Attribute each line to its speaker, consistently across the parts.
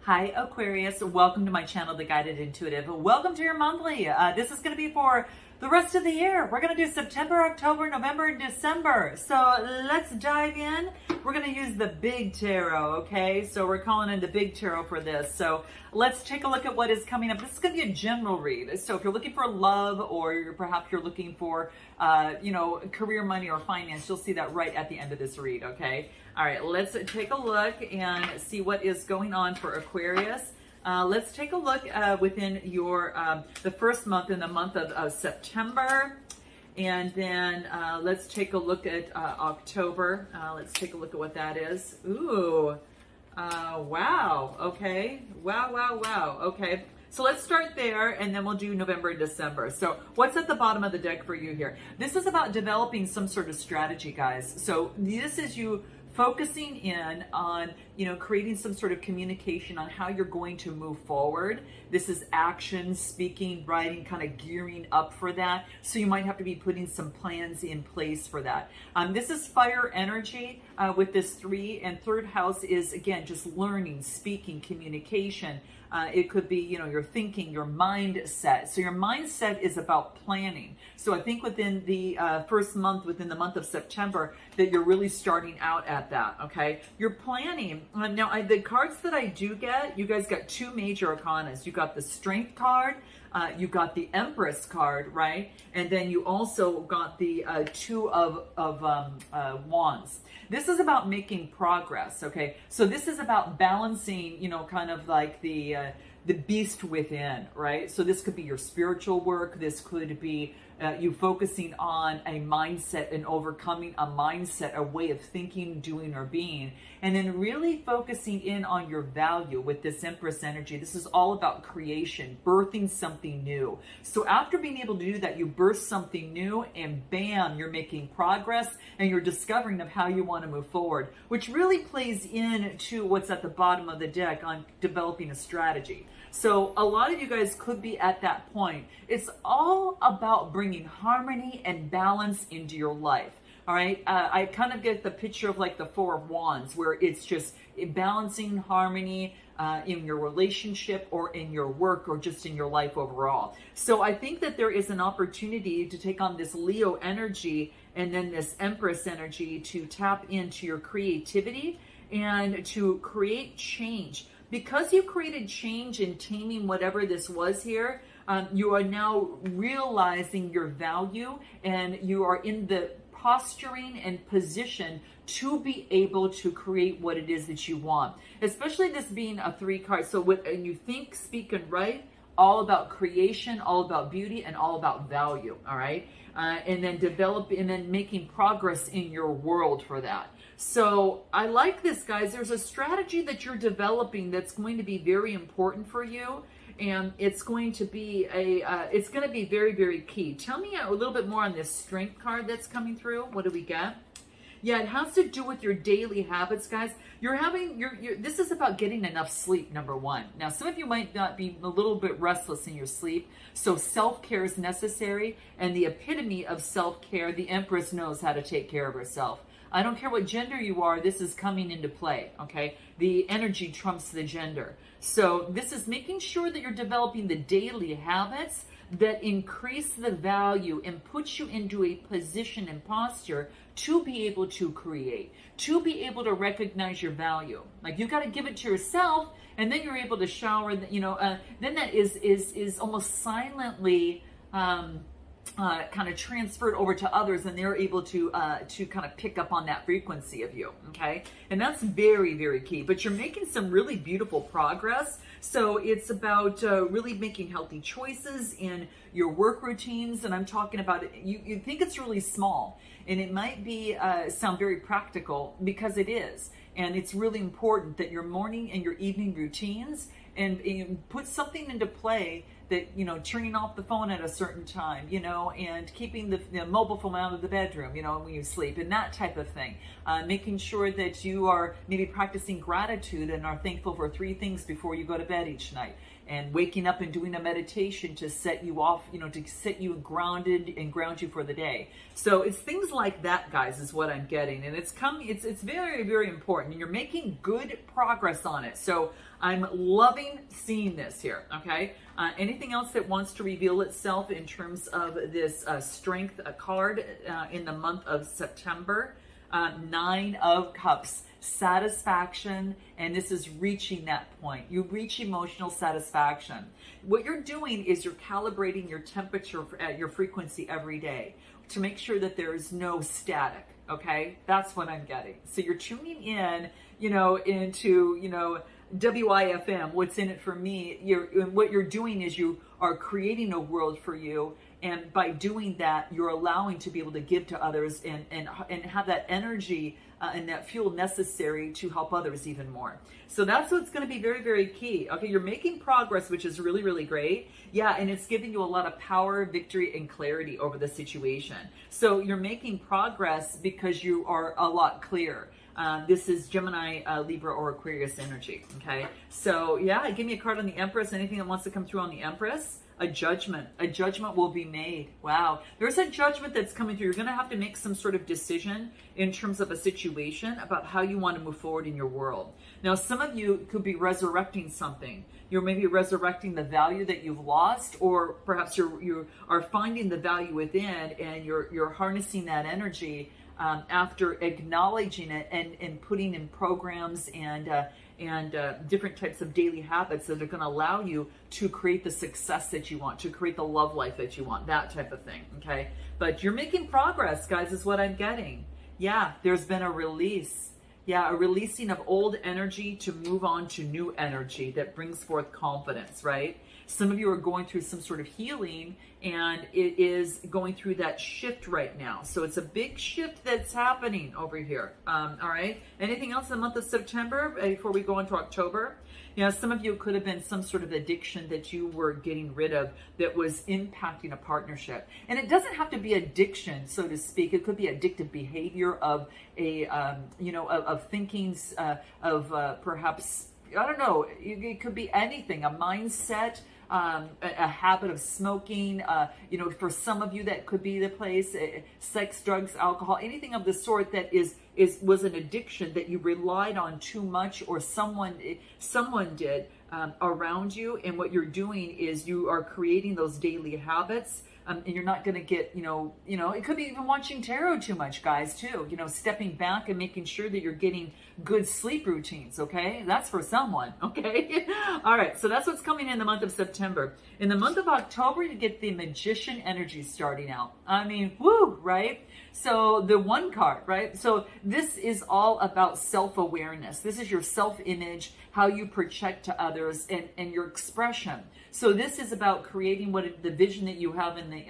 Speaker 1: Hi Aquarius, welcome to my channel, The Guided Intuitive. Welcome to your monthly. This is going to be for the rest of the year. We're going to do September, October, November, and December. So let's dive in. We're going to use the big tarot, okay? So we're calling in the big tarot for this. So let's take a look at what is coming up. This is going to be a general read. So if you're looking for love, or perhaps you're looking for, career, money, or finance, you'll see that right at the end of this read, okay? All right, let's take a look and see what is going on for Aquarius. Let's take a look within your the first month, in the month of September. And then let's take a look at October. Let's take a look at what that is. Ooh, wow, okay. Wow, okay. So let's start there, and then we'll do November and December. So what's at the bottom of the deck for you here? This is about developing some sort of strategy, guys. So this is you focusing in on, creating some sort of communication on how you're going to move forward. This is action, speaking, writing, kind of gearing up for that. So you might have to be putting some plans in place for that. This is fire energy with this 3, and third house is, again, just learning, speaking, communication. It could be, your thinking, your mindset. So your mindset is about planning. So I think within the first month, within the month of September, that you're really starting out at that, okay? You're planning. Now, the cards that I do get, you guys got 2 major arcanas. You got the Strength card, you got the Empress card, right? And then you also got the 2 of Wands. This is about making progress, okay? So this is about balancing, kind of like the beast within, right? So this could be your spiritual work. This could be you focusing on a mindset and overcoming a mindset, a way of thinking, doing, or being, and then really focusing in on your value with this Empress energy. This is all about creation, birthing something new. So after being able to do that, you birth something new, and bam, you're making progress, and you're discovering of how you want to move forward, which really plays into what's at the bottom of the deck on developing a strategy. So a lot of you guys could be at that point. It's all about bringing harmony and balance into your life. All right. I kind of get the picture of like the 4 of Wands, where it's just balancing harmony in your relationship, or in your work, or just in your life overall. So I think that there is an opportunity to take on this Leo energy and then this Empress energy to tap into your creativity and to create change. Because you created change in taming whatever this was here, you are now realizing your value, and you are in the posturing and position to be able to create what it is that you want. Especially this being a 3 card. So when you think, speak, and write, all about creation, all about beauty, and all about value, all right? And then making progress in your world for that. So I like this, guys. There's a strategy that you're developing that's going to be very important for you, and it's going to be it's going to be very, very key. Tell me a little bit more on this Strength card that's coming through. What do we get? Yeah, it has to do with your daily habits, guys. This is about getting enough sleep, number 1. Now, some of you might not be a little bit restless in your sleep, so self-care is necessary, and the epitome of self-care, the Empress knows how to take care of herself. I don't care what gender you are, this is coming into play, okay? The energy trumps the gender. So this is making sure that you're developing the daily habits that increase the value and put you into a position and posture to be able to create, to be able to recognize your value. Like, you got to give it to yourself, and then you're able to shower, then that is almost silently kind of transferred over to others, and they're able to kind of pick up on that frequency of you, okay? And that's very, very key. But you're making some really beautiful progress. So it's about really making healthy choices in your work routines. And I'm talking about it. You think it's really small, and it might be sound very practical, because it is. And it's really important that your morning and your evening routines, and put something into play that, turning off the phone at a certain time, and keeping the mobile phone out of the bedroom, when you sleep, and that type of thing. Making sure that you are maybe practicing gratitude and are thankful for 3 things before you go to bed each night. And waking up and doing a meditation to set you off, to set you grounded and ground you for the day. So it's things like that, guys, is what I'm getting. And it's very, very important. And you're making good progress on it. So I'm loving seeing this here, okay? Anything else that wants to reveal itself in terms of this strength card in the month of September? 9 of Cups, satisfaction, and this is reaching that point. You reach emotional satisfaction. What you're doing is you're calibrating your temperature at your frequency every day to make sure that there is no static, okay? That's what I'm getting. So you're tuning in, into, WIFM, what's in it for me. What you're doing is you are creating a world for you, and by doing that, you're allowing to be able to give to others and have that energy and that fuel necessary to help others even more. So that's what's going to be very, very key. Okay, you're making progress, which is really, really great. Yeah, and it's giving you a lot of power, victory, and clarity over the situation. So you're making progress because you are a lot clearer. This is Gemini, Libra, or Aquarius energy, okay? So, yeah, give me a card on the Empress. Anything that wants to come through on the Empress? A judgment. A judgment will be made. Wow. There's a judgment that's coming through. You're going to have to make some sort of decision in terms of a situation about how you want to move forward in your world. Now, some of you could be resurrecting something. You're maybe resurrecting the value that you've lost, or perhaps you are finding the value within, and you're harnessing that energy after acknowledging it and putting in programs and different types of daily habits that are going to allow you to create the success that you want, to create the love life that you want, that type of thing, okay? But you're making progress, guys, is what I'm getting. Yeah, there's been a release. Yeah, a releasing of old energy to move on to new energy that brings forth confidence, right? Some of you are going through some sort of healing, and it is going through that shift right now. So it's a big shift that's happening over here. All right. Anything else in the month of September before we go into October? Some of you could have been some sort of addiction that you were getting rid of that was impacting a partnership. And it doesn't have to be addiction, so to speak. It could be addictive behavior of of thinkings, perhaps, I don't know, it could be anything, a mindset, a habit of smoking, for some of you that could be the place, sex, drugs, alcohol, anything of the sort that was an addiction that you relied on too much, or someone did around you. And what you're doing is you are creating those daily habits. And you're not going to get, it could be even watching tarot too much, guys, too. Stepping back and making sure that you're getting good sleep routines, okay? That's for someone, okay? All right, so that's what's coming in the month of September. In the month of October, you get the Magician energy starting out. I mean, woo, right? So the 1 card, right? So this is all about self-awareness. This is your self-image, how you project to others, and your expression. So this is about creating the vision that you have in the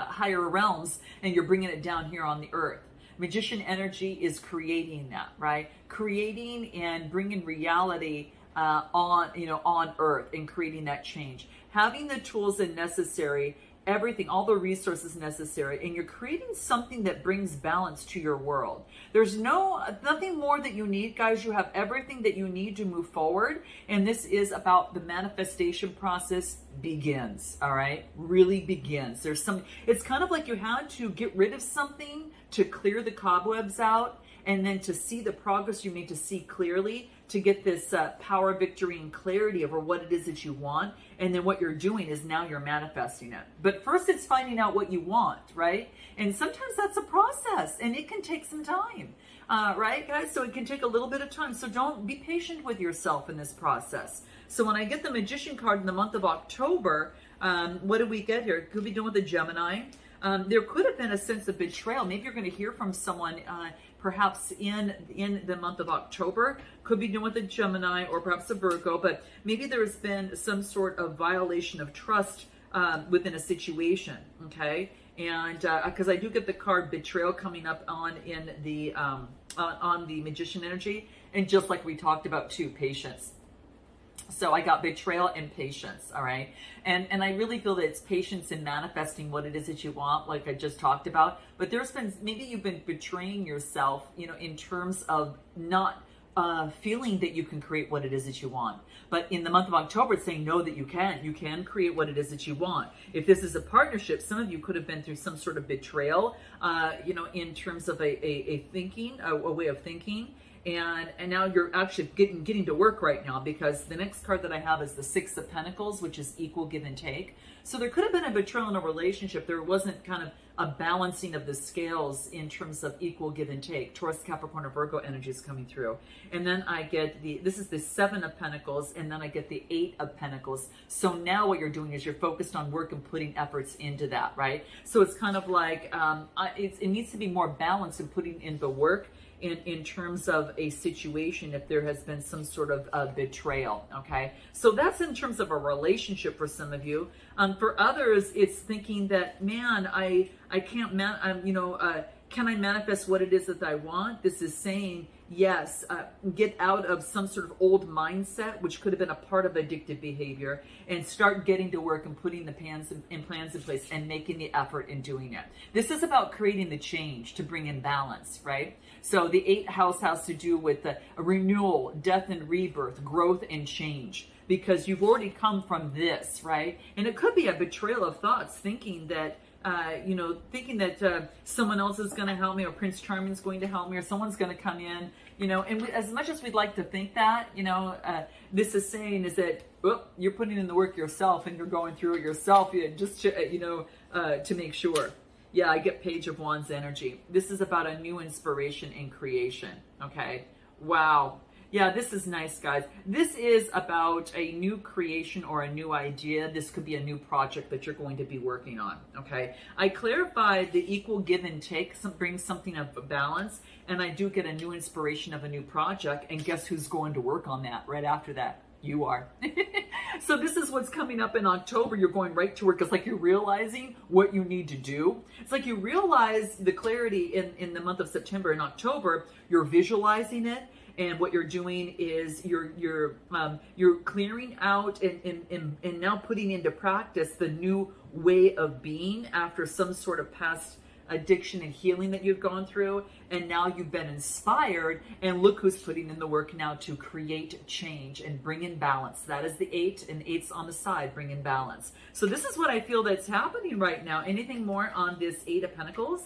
Speaker 1: higher realms, and you're bringing it down here on the earth. Magician energy is creating that, right? Creating and bringing reality on earth, and creating that change. Having the tools that necessary, everything, all the resources necessary, and you're creating something that brings balance to your world. There's nothing more that you need, guys. You have everything that you need to move forward, and this is about the manifestation process begins, all right? Really begins. It's kind of like you had to get rid of something to clear the cobwebs out, and then to see the progress you made, to see clearly, to get this power, victory, and clarity over what it is that you want. And then what you're doing is now you're manifesting it. But first it's finding out what you want, right? And sometimes that's a process, and it can take some time, right, guys? So it can take a little bit of time. So don't be patient with yourself in this process. So when I get the Magician card in the month of October, what do we get here? Could be doing with the Gemini. There could have been a sense of betrayal. Maybe you're going to hear from someone perhaps in the month of October. Could be doing with a Gemini or perhaps a Virgo, but maybe there's been some sort of violation of trust within a situation, okay? And because I do get the card betrayal coming up on the Magician energy, and just like we talked about too, patience. So I got betrayal and patience, all right? And I really feel that it's patience in manifesting what it is that you want, like I just talked about. But there's been, maybe you've been betraying yourself, in terms of not feeling that you can create what it is that you want. But in the month of October, it's saying, no, that you can create what it is that you want. If this is a partnership, some of you could have been through some sort of betrayal, in terms of a way of thinking. And now you're actually getting to work right now, because the next card that I have is the Six of Pentacles, which is equal give and take. So there could have been a betrayal in a relationship. There wasn't kind of a balancing of the scales in terms of equal give and take. Taurus, Capricorn, or Virgo energy is coming through. And then I get this is the Seven of Pentacles, and then I get the Eight of Pentacles. So now what you're doing is you're focused on work and putting efforts into that, right? So it's kind of like, it needs to be more balanced in putting in the work in terms of a situation if there has been some sort of betrayal, okay? So that's in terms of a relationship for some of you. For others, it's thinking that, man, I can't, can I manifest what it is that I want? This is saying, yes, get out of some sort of old mindset, which could have been a part of addictive behavior, and start getting to work and putting the plans in place and making the effort in doing it. This is about creating the change to bring in balance, right? So the 8th house has to do with a renewal, death and rebirth, growth and change, because you've already come from this, right? And it could be a betrayal of thoughts, thinking that someone else is going to help me, or Prince Charming is going to help me, or someone's going to come in, and as much as we'd like to think that, this is saying is that, well, you're putting in the work yourself, and you're going through it yourself, just to make sure. Yeah, I get Page of Wands energy. This is about a new inspiration and creation, okay? Wow. Yeah, this is nice, guys. This is about a new creation or a new idea. This could be a new project that you're going to be working on, okay? I clarified the equal give and take, brings something of balance, and I do get a new inspiration of a new project, and guess who's going to work on that right after that? You are. So this is what's coming up in October. You're going right to work. It's like you're realizing what you need to do. It's like you realize the clarity in the month of September and October. You're visualizing it. And what you're doing is you're clearing out and now putting into practice the new way of being after some sort of past addiction and healing that you've gone through. And now you've been inspired, and look who's putting in the work now to create change and bring in balance. That is the 8, and 8's on the side, bring in balance. So this is what I feel that's happening right now. Anything more on this 8 of Pentacles?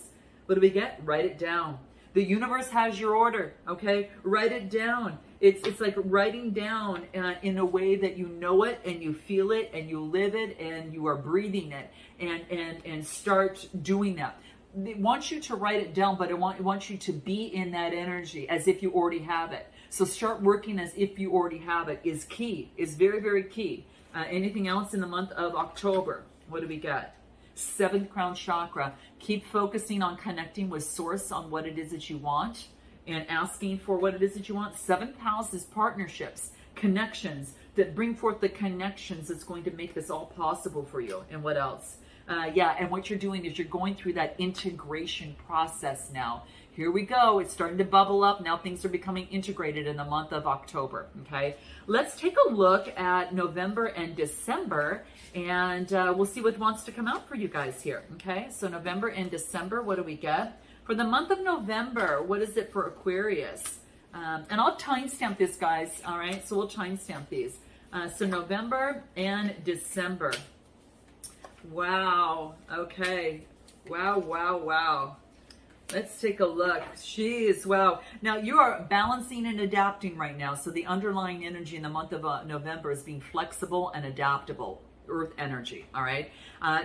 Speaker 1: What do we get? Write it down. The universe has your order, okay? Write it down. It's like writing down in a way that you know it and you feel it and you live it and you are breathing it, and start doing that. It wants you to write it down, but it wants you to be in that energy as if you already have it. So start working as if you already have it is key, is very, very key. Anything else in the month of October? What do we got? 7th crown chakra. Keep focusing on connecting with source on what it is that you want and asking for what it is that you want. 7th house is partnerships, connections that bring forth the connections that's going to make this all possible for you. And what else? And what you're doing is you're going through that integration process now. Here we go. It's starting to bubble up. Now things are becoming integrated in the month of October. Okay. Let's take a look at November and December, and we'll see what wants to come out for you guys here. Okay. So November and December, what do we get? For the month of November, what is it for Aquarius? And I'll timestamp this, guys. All right. So we'll timestamp these. So November and December. Wow. Okay. Wow. Let's take a look. Jeez, wow. Now you are balancing and adapting right now. So the underlying energy in the month of November is being flexible and adaptable. Earth energy, all right?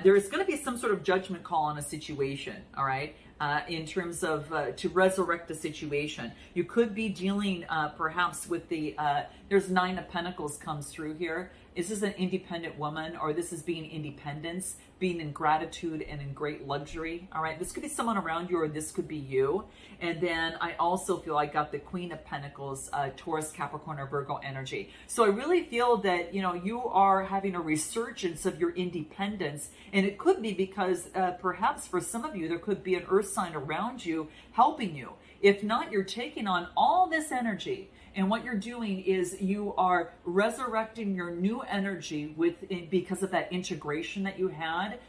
Speaker 1: There is going to be some sort of judgment call on a situation, all right? In terms of to resurrect a situation. You could be dealing perhaps with the, there's 9 of Pentacles comes through here. Is this an independent woman, or this is being independence, being in gratitude and in great luxury? All right, this could be someone around you, or this could be you. And then I also feel I got the Queen of Pentacles, Taurus, Capricorn, or Virgo energy. So I really feel that, you are having a resurgence of your independence. And it could be because perhaps for some of you, there could be an earth sign around you helping you. If not, you're taking on all this energy. And what you're doing is you are resurrecting your new energy because of that integration that you had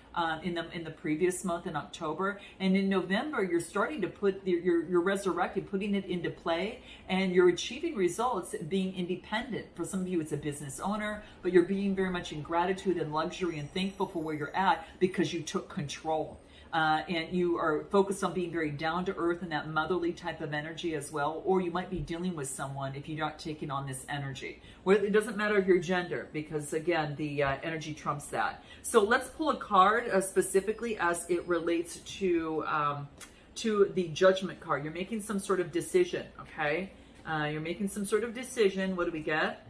Speaker 1: in the previous month in October. And in November, you're starting to you're resurrecting, putting it into play, and you're achieving results being independent. For some of you, it's a business owner, but you're being very much in gratitude and luxury and thankful for where you're at because you took control. and you are focused on being very down to earth and that motherly type of energy as well, or you might be dealing with someone if you're not taking on this energy. Well, it doesn't matter your gender, because again, the energy trumps that. So let's pull a card specifically as it relates to the Judgment card. You're making some sort of decision, okay? You're making some sort of decision. What do we get?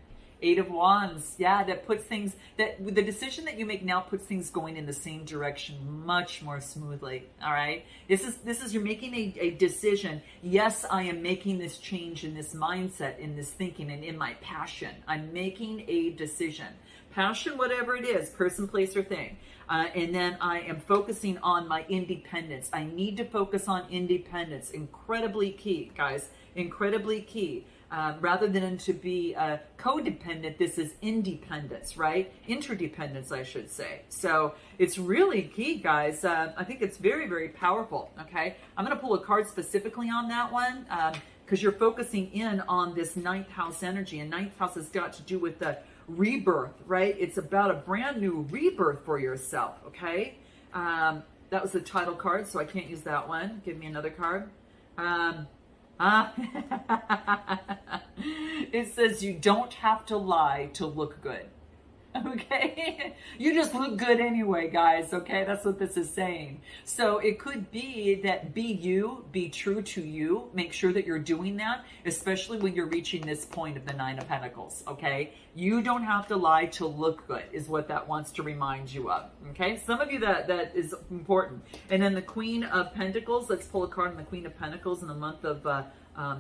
Speaker 1: 8 of Wands. Yeah, that puts things, that the decision that you make now puts things going in the same direction much more smoothly. All right. This is you're making a decision. Yes, I am making this change in this mindset, in this thinking, and in my passion. I'm making a decision. Passion, whatever it is, person, place, or thing. And then I am focusing on my independence. I need to focus on independence. Incredibly key, guys. Incredibly key. Rather than to be codependent, this is independence, right? Interdependence, I should say. So it's really key, guys. I think it's very, very powerful, okay? I'm going to pull a card specifically on that one because you're focusing in on this 9th house energy, and 9th house has got to do with the rebirth, right? It's about a brand new rebirth for yourself, okay? That was the title card, so I can't use that one. Give me another card. It says you don't have to lie to look good. Okay? You just look good anyway, guys. Okay? That's what this is saying. So it could be that be you, be true to you. Make sure that you're doing that, especially when you're reaching this point of the 9 of Pentacles. Okay? You don't have to lie to look good is what that wants to remind you of. Okay? Some of you that is important. And then the Queen of Pentacles. Let's pull a card on the Queen of Pentacles in the month of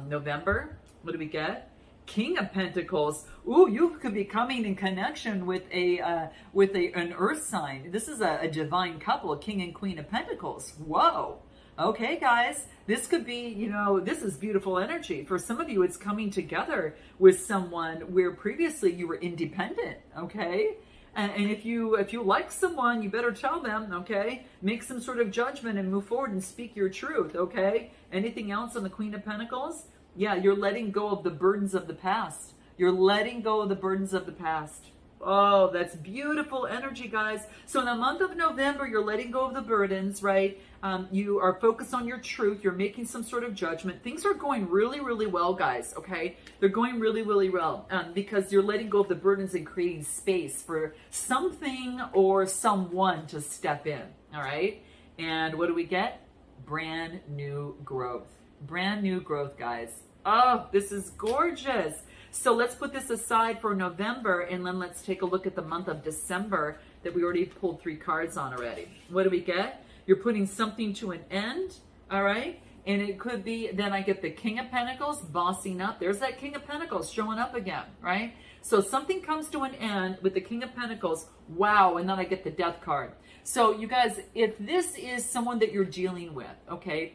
Speaker 1: November. What do we get? King of Pentacles. Ooh, you could be coming in connection with an earth sign. This is a divine couple, a King and Queen of Pentacles. Whoa. Okay, guys, this could be, you know, this is beautiful energy. For some of you, it's coming together with someone where previously you were independent. Okay. And if you like someone, you better tell them, okay? Make some sort of judgment and move forward and speak your truth, okay? Anything else on the Queen of Pentacles? Yeah, you're letting go of the burdens of the past. You're letting go of the burdens of the past. Oh, that's beautiful energy, guys. So in the month of November, you're letting go of the burdens, right? You are focused on your truth. You're making some sort of judgment. Things are going really, really well, guys, okay? They're going really, really well because you're letting go of the burdens and creating space for something or someone to step in, all right? And what do we get? Brand new growth. Brand new growth, guys. Oh, this is gorgeous. So let's put this aside for November, and then let's take a look at the month of December that we already pulled 3 cards on already. What do we get? You're putting something to an end, all right? And it could be, then I get the King of Pentacles, bossing up. There's that King of Pentacles showing up again, right? So something comes to an end with the King of Pentacles. Wow, and then I get the Death card. So you guys, if this is someone that you're dealing with, okay,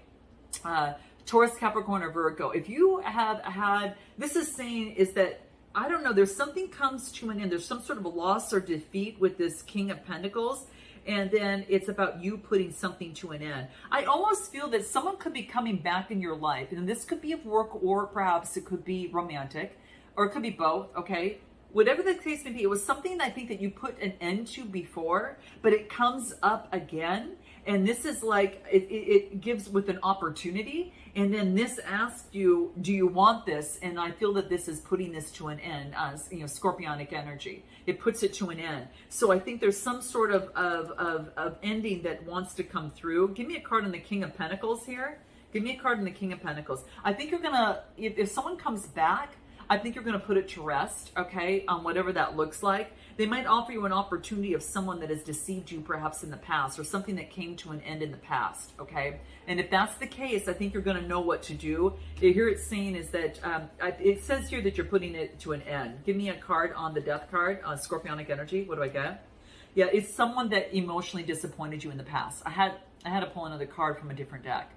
Speaker 1: Taurus, Capricorn, or Virgo, if you have had, this is saying is that, I don't know, there's something comes to an end. There's some sort of a loss or defeat with this King of Pentacles. And then it's about you putting something to an end. I almost feel that someone could be coming back in your life. And this could be of work, or perhaps it could be romantic, or it could be both, okay? Whatever the case may be, it was something I think that you put an end to before, but it comes up again. And this is like, it gives with an opportunity. And then this asks you, do you want this? And I feel that this is putting this to an end, you know, scorpionic energy. It puts it to an end. So I think there's some sort of ending that wants to come through. Give me a card on the King of Pentacles here. Give me a card on the King of Pentacles. I think you're going to, if someone comes back, I think you're going to put it to rest, okay, on whatever that looks like. They might offer you an opportunity of someone that has deceived you perhaps in the past, or something that came to an end in the past, okay? And if that's the case, I think you're going to know what to do. Here it's saying is that, it says here that you're putting it to an end. Give me a card on the Death card, scorpionic energy. What do I get? Yeah, it's someone that emotionally disappointed you in the past. I had to pull another card from a different deck.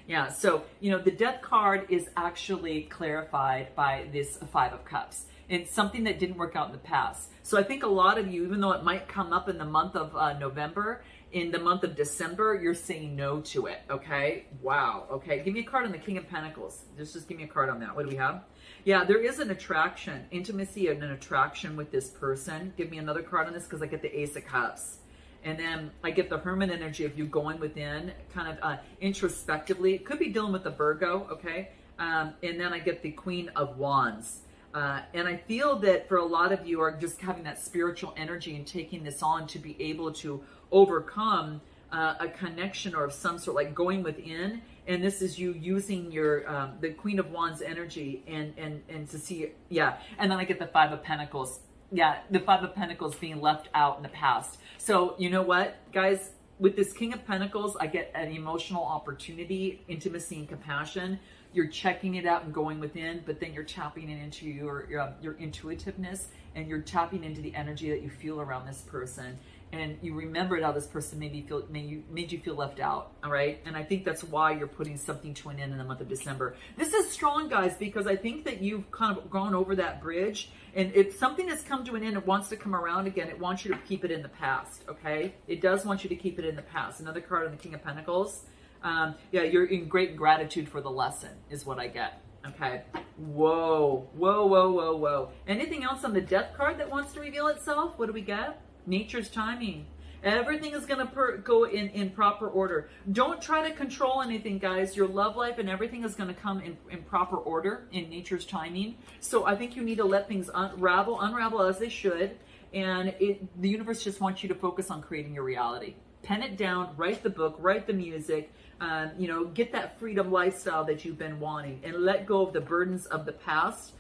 Speaker 1: Yeah, so, you know, the Death card is actually clarified by this 5 of Cups. It's something that didn't work out in the past. So I think a lot of you, even though it might come up in the month of November, in the month of December, you're saying no to it, okay? Wow, okay. Give me a card on the King of Pentacles. Just give me a card on that. What do we have? Yeah, there is an attraction, intimacy and an attraction with this person. Give me another card on this because I get the Ace of Cups. And then I get the Hermit energy of you going within, kind of introspectively. It could be dealing with the Virgo, okay? And then I get the Queen of Wands. And I feel that for a lot of you are just having that spiritual energy and taking this on to be able to overcome a connection or of some sort, like going within. And this is you using your the Queen of Wands energy and to see, yeah. And then I get the Five of Pentacles. Yeah, the Five of Pentacles being left out in the past. So you know what, guys? With this King of Pentacles, I get an emotional opportunity, intimacy, and compassion. You're checking it out and going within, but then you're tapping into your intuitiveness, and you're tapping into the energy that you feel around this person. And you remembered how this person made you feel left out, all right? And I think that's why you're putting something to an end in the month of December. This is strong, guys, because I think that you've kind of gone over that bridge. And if something has come to an end, it wants to come around again. It wants you to keep it in the past, okay? It does want you to keep it in the past. Another card on the King of Pentacles. Yeah, you're in great gratitude for the lesson is what I get. Okay. Whoa, whoa, whoa, whoa, whoa. Anything else on the Death card that wants to reveal itself? What do we get? Nature's timing. Everything is going to go in proper order. Don't try to control anything, guys. Your love life and everything is going to come in proper order in nature's timing. So I think you need to let things unravel as they should. And the universe just wants you to focus on creating your reality. Pen it down, write the book, write the music, get that freedom lifestyle that you've been wanting, and let go of the burdens of the past,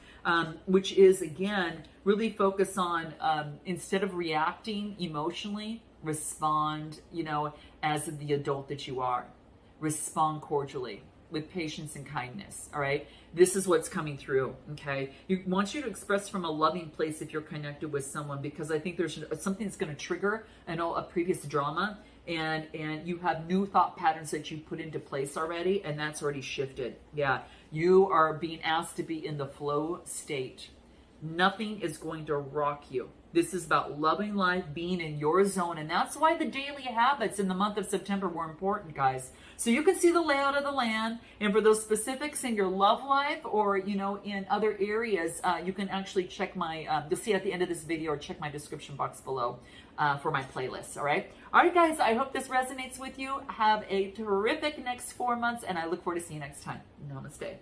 Speaker 1: which is, again, really focus on, instead of reacting emotionally, respond, as the adult that you are. Respond cordially with patience and kindness, all right? This is what's coming through, okay? You want you to express from a loving place if you're connected with someone, because I think there's something that's going to trigger a previous drama, and you have new thought patterns that you put into place already, and that's already shifted. Yeah, you are being asked to be in the flow state. Nothing is going to rock you. This is about loving life, being in your zone, and that's why the daily habits in the month of September were important, guys. So you can see the layout of the land, and for those specifics in your love life or, in other areas, you can actually check my, you'll see at the end of this video, or check my description box below for my playlist, all right? All right, guys, I hope this resonates with you. Have a terrific next 4 months, and I look forward to seeing you next time. Namaste.